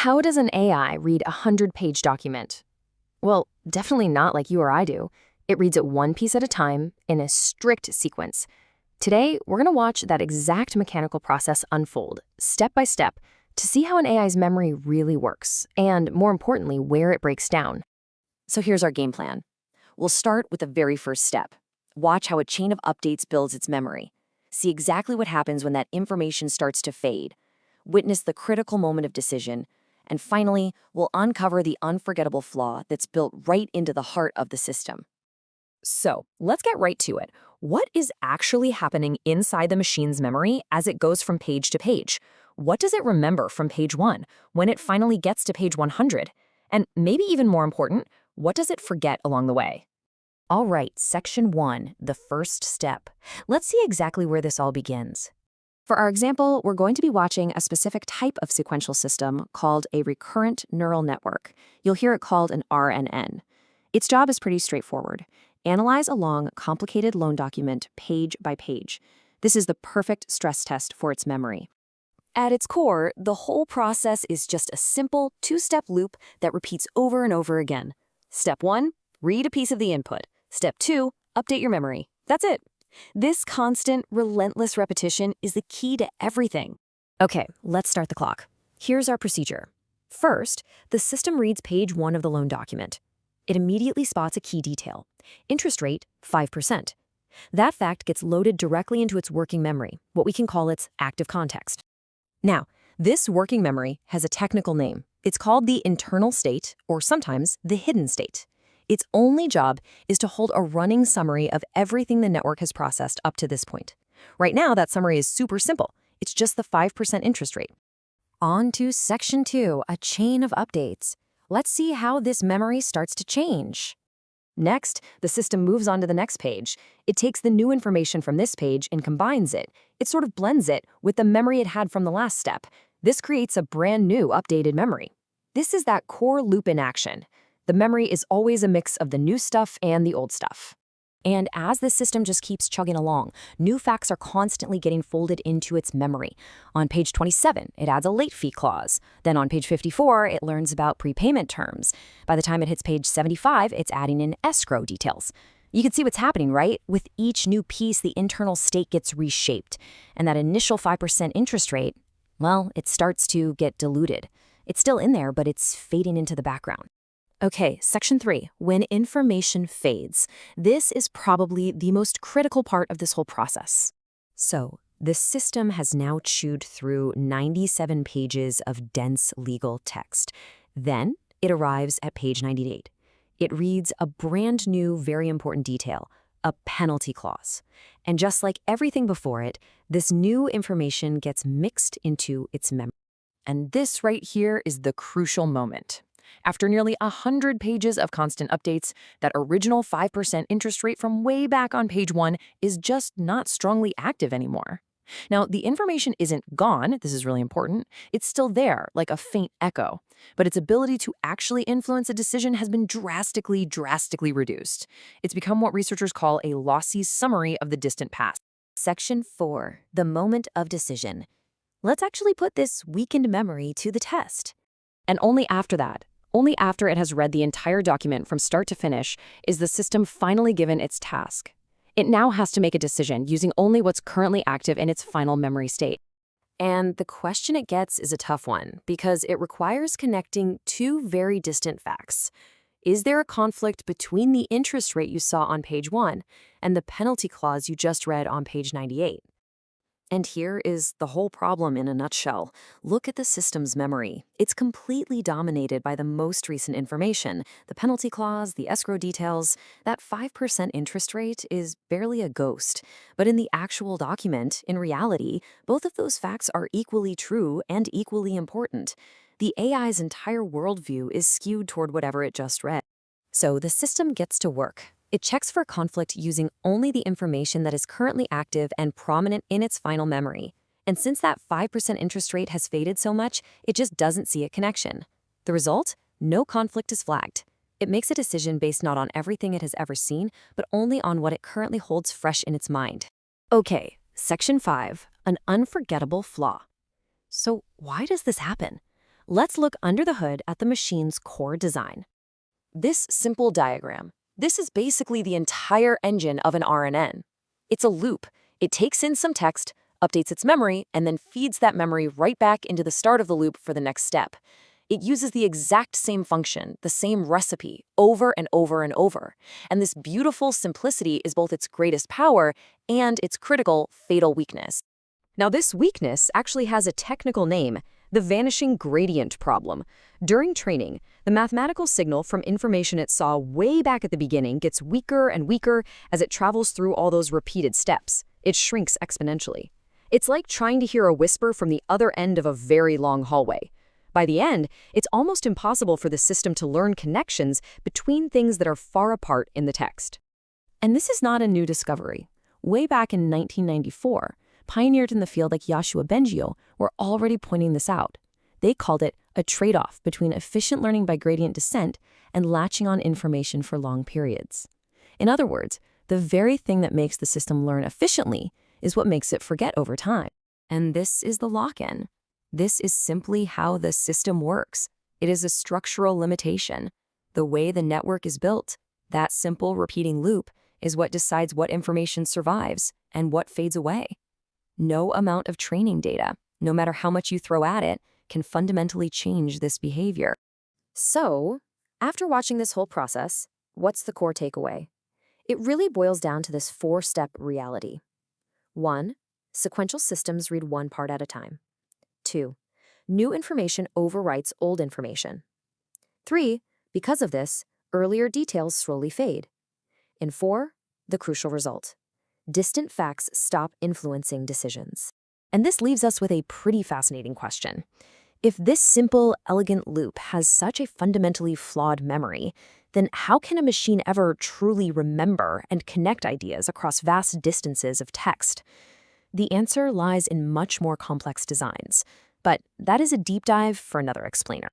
How does an AI read a 100-page document? Well, definitely not like you or I do. It reads it one piece at a time in a strict sequence. Today, we're going to watch that exact mechanical process unfold, step by step, to see how an AI's memory really works, and more importantly, where it breaks down. So here's our game plan. We'll start with the very first step. Watch how a chain of updates builds its memory. See exactly what happens when that information starts to fade. Witness the critical moment of decision. And finally, we'll uncover the unforgettable flaw that's built right into the heart of the system. So let's get right to it. What is actually happening inside the machine's memory as it goes from page to page? What does it remember from page 1 when it finally gets to page 100? And maybe even more important, what does it forget along the way? All right, section 1, the first step. Let's see exactly where this all begins. For our example, we're going to be watching a specific type of sequential system called a recurrent neural network. You'll hear it called an RNN. Its job is pretty straightforward. Analyze a long, complicated loan document page by page. This is the perfect stress test for its memory. At its core, the whole process is just a simple two-step loop that repeats over and over again. Step 1, read a piece of the input. Step 2, update your memory. That's it. This constant, relentless repetition is the key to everything. Okay, let's start the clock. Here's our procedure. First, the system reads page 1 of the loan document. It immediately spots a key detail. Interest rate, 5%. That fact gets loaded directly into its working memory, what we can call its active context. Now, this working memory has a technical name. It's called the internal state, or sometimes the hidden state. Its only job is to hold a running summary of everything the network has processed up to this point. Right now, that summary is super simple. It's just the 5% interest rate. On to section 2, a chain of updates. Let's see how this memory starts to change. Next, the system moves on to the next page. It takes the new information from this page and combines it. It sort of blends it with the memory it had from the last step. This creates a brand new updated memory. This is that core loop in action. The memory is always a mix of the new stuff and the old stuff. And as the system just keeps chugging along, new facts are constantly getting folded into its memory. On page 27, it adds a late fee clause. Then on page 54, it learns about prepayment terms. By the time it hits page 75, it's adding in escrow details. You can see what's happening, right? With each new piece, the internal state gets reshaped. And that initial 5% interest rate, well, it starts to get diluted. It's still in there, but it's fading into the background. Okay, section 3, when information fades. This is probably the most critical part of this whole process. So, the system has now chewed through 97 pages of dense legal text. Then, it arrives at page 98. It reads a brand new, very important detail, a penalty clause. And just like everything before it, this new information gets mixed into its memory. And this right here is the crucial moment. After nearly 100 pages of constant updates, that original 5% interest rate from way back on page 1 is just not strongly active anymore. Now, the information isn't gone, this is really important. It's still there, like a faint echo. But its ability to actually influence a decision has been drastically reduced. It's become what researchers call a lossy summary of the distant past. Section 4, the moment of decision. Let's actually put this weakened memory to the test. And only after it has read the entire document from start to finish, is the system finally given its task. It now has to make a decision using only what's currently active in its final memory state. And the question it gets is a tough one, because it requires connecting two very distant facts. Is there a conflict between the interest rate you saw on page 1 and the penalty clause you just read on page 98? And here is the whole problem in a nutshell. Look at the system's memory. It's completely dominated by the most recent information, the penalty clause, the escrow details. That 5% interest rate is barely a ghost. But in the actual document, in reality, both of those facts are equally true and equally important. The AI's entire worldview is skewed toward whatever it just read. So the system gets to work. It checks for conflict using only the information that is currently active and prominent in its final memory. And since that 5% interest rate has faded so much, it just doesn't see a connection. The result? No conflict is flagged. It makes a decision based not on everything it has ever seen, but only on what it currently holds fresh in its mind. Okay, section 5, an unforgettable flaw. So why does this happen? Let's look under the hood at the machine's core design. This simple diagram, this is basically the entire engine of an RNN. It's a loop. It takes in some text, updates its memory, and then feeds that memory right back into the start of the loop for the next step. It uses the exact same function, the same recipe, over and over and over. And this beautiful simplicity is both its greatest power and its critical, fatal weakness. Now, this weakness actually has a technical name, the vanishing gradient problem. During training, the mathematical signal from information it saw way back at the beginning gets weaker and weaker as it travels through all those repeated steps. It shrinks exponentially. It's like trying to hear a whisper from the other end of a very long hallway. By the end, it's almost impossible for the system to learn connections between things that are far apart in the text. And this is not a new discovery. Way back in 1994, pioneers in the field like Yoshua Bengio were already pointing this out. They called it a trade-off between efficient learning by gradient descent and latching on information for long periods. In other words, the very thing that makes the system learn efficiently is what makes it forget over time. And this is the lock-in. This is simply how the system works. It is a structural limitation. The way the network is built, that simple repeating loop, is what decides what information survives and what fades away. No amount of training data, no matter how much you throw at it, can fundamentally change this behavior. So, after watching this whole process, what's the core takeaway? It really boils down to this four-step reality. 1. Sequential systems read one part at a time. 2. New information overwrites old information. 3. Because of this, earlier details slowly fade. And 4. The crucial result. Distant facts stop influencing decisions. And this leaves us with a pretty fascinating question. If this simple, elegant loop has such a fundamentally flawed memory, then how can a machine ever truly remember and connect ideas across vast distances of text? The answer lies in much more complex designs, but that is a deep dive for another explainer.